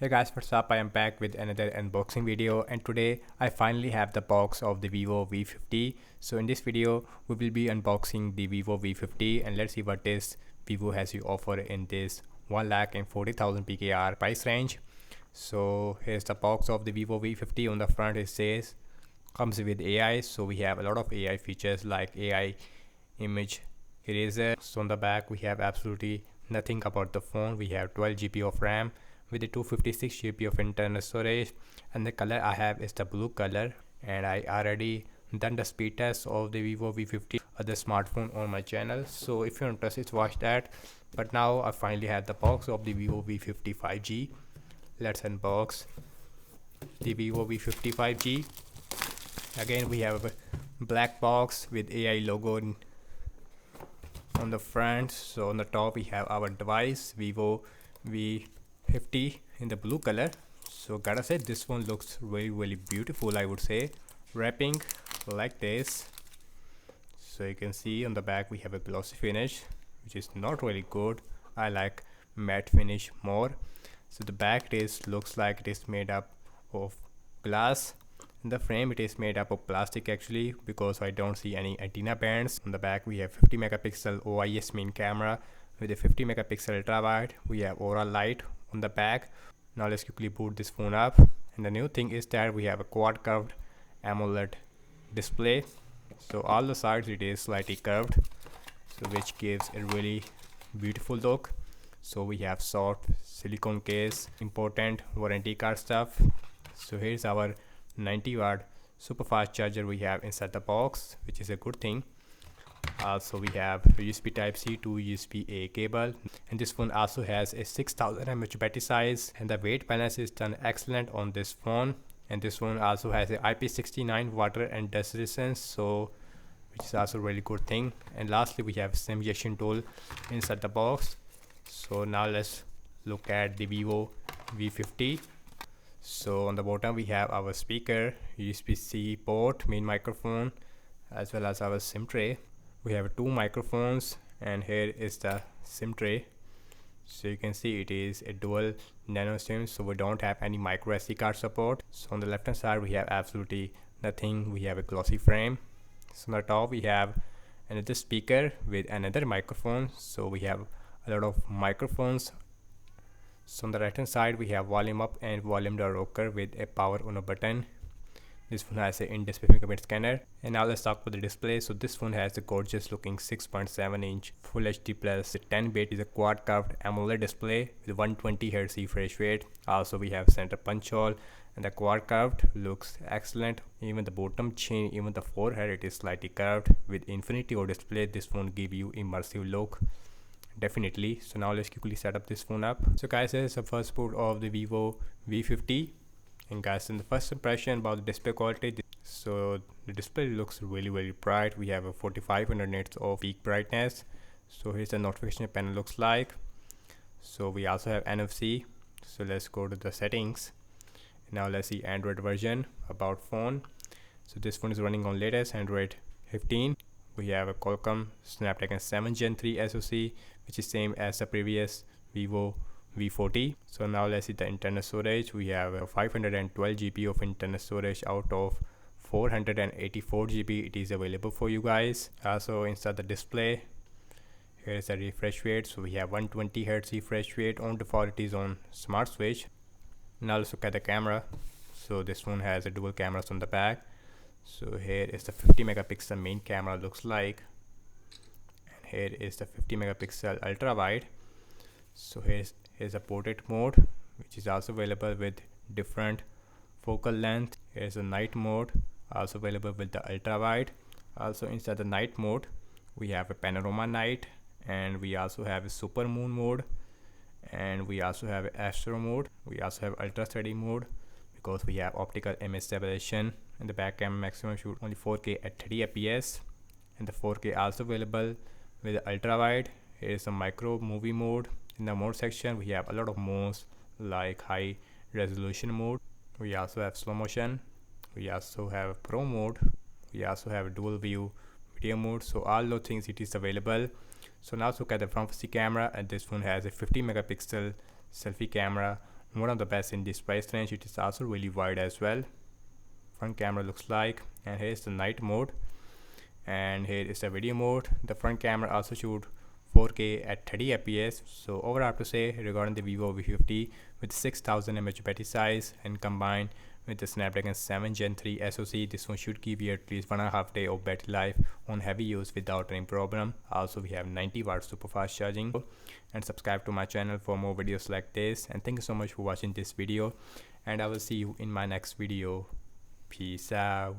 Hey guys, what's up? I am back with another unboxing video, and today I finally have the box of the Vivo V50. So in this video we will be unboxing the Vivo V50 and let's see what this Vivo has to offer in this 1,40,000 PKR price range. So here's the box of the Vivo V50. On the front it says comes with AI, so we have a lot of AI features like AI image eraser. So on the back we have absolutely nothing about the phone. We have 12 GB of RAM with a 256 GB of internal storage, and the color I have is the blue color, and I already done the speed test of the Vivo V50 other smartphone on my channel, so if you're interested watch that. But now I finally have the box of the Vivo V50 5G. Let's unbox the Vivo V50 5G. Again we have a black box with AI logo on the front. So on the top we have our device Vivo V50 in the blue color. So gotta say this one looks really beautiful, I would say. Wrapping like this, so you can see on the back we have a glossy finish, which is not really good. I like matte finish more. So the back looks like it is made up of glass. In the frame it is made up of plastic actually, because I don't see any antenna bands. On the back we have 50 megapixel OIS main camera with a 50 megapixel ultra wide. We have aura light on the back. Now let's quickly boot this phone up, and the new thing is that we have a quad curved AMOLED display. So all the sides it is slightly curved, so which gives a really beautiful look. So we have soft silicone case, important warranty card stuff. So here's our 90-watt super fast charger we have inside the box, which is a good thing. Also we have USB type C to USB A cable, and this phone also has a 6000 mAh battery size, and the weight balance is done excellent on this phone. And this phone also has a IP69 water and dust resistance, so which is also a really good thing. And lastly we have SIM ejection tool inside the box. So now let's look at the Vivo V50. So on the bottom we have our speaker, USB-C port, main microphone, as well as our SIM tray. We have two microphones, and here is the SIM tray. So you can see it is a dual nano SIM, so we don't have any micro SD card support. So on the left hand side we have absolutely nothing. We have a glossy frame. So on the top we have another speaker with another microphone. So we have a lot of microphones. So on the right hand side we have volume up and volume down rocker with a power on a button. This phone has an in-display fingerprint scanner. And now let's talk about the display. So this phone has a gorgeous looking 6.7 inch Full HD plus 10-bit is a quad curved AMOLED display with 120 Hz refresh rate. Also we have center punch hole, and the quad curved looks excellent. Even the bottom chin, even the forehead, it is slightly curved. With Infinity O display, this phone give you immersive look, definitely. So now let's quickly set up this phone up. So guys, this is the first boot of the Vivo V50. And guys, in the first impression about the display quality, so the display looks really bright. We have a 4500 nits of peak brightness. So here's the notification panel looks like. So we also have NFC. So let's go to the settings. Now let's see Android version, about phone. So this phone is running on latest Android 15. We have a Qualcomm Snapdragon 7 Gen 3 SoC, which is same as the previous Vivo V40. So now let's see the internal storage. We have a 512 GB of internal storage out of 484 GB it is available for you guys. Also inside the display, here is the refresh rate. So we have 120 Hz refresh rate. On default it is on smart switch. Now let's look at the camera. So this phone has a dual cameras on the back. So here is the 50 megapixel main camera looks like, and here is the 50 megapixel ultra wide. So here's a portrait mode, which is also available with different focal length. Here's a night mode, also available with the ultra wide. Also inside the night mode we have a panorama night, and we also have a super moon mode, and we also have a astro mode. We also have ultra steady mode, because we have optical image stabilization, and the back camera maximum shoot only 4K at 30 fps, and the 4K also available with the ultra wide. Here is a micro movie mode. In the mode section we have a lot of modes like high resolution mode. We also have slow motion. We also have pro mode. We also have dual view video mode. So all those things it is available. So now let's look at the front facing camera, and this phone has a 50 megapixel selfie camera one of the best in this price range. It is also really wide as well. Front camera looks like, and here is the night mode, and here is the video mode. The front camera also shoot 4K at 30 fps. So overall I have to say regarding the Vivo V50 with 6000 mAh battery size and combined with the Snapdragon 7 Gen 3 SoC, this one should give you at least 1.5 day of battery life on heavy use without any problem. Also we have 90 watt super fast charging. And subscribe to my channel for more videos like this, and thank you so much for watching this video, and I will see you in my next video. Peace out.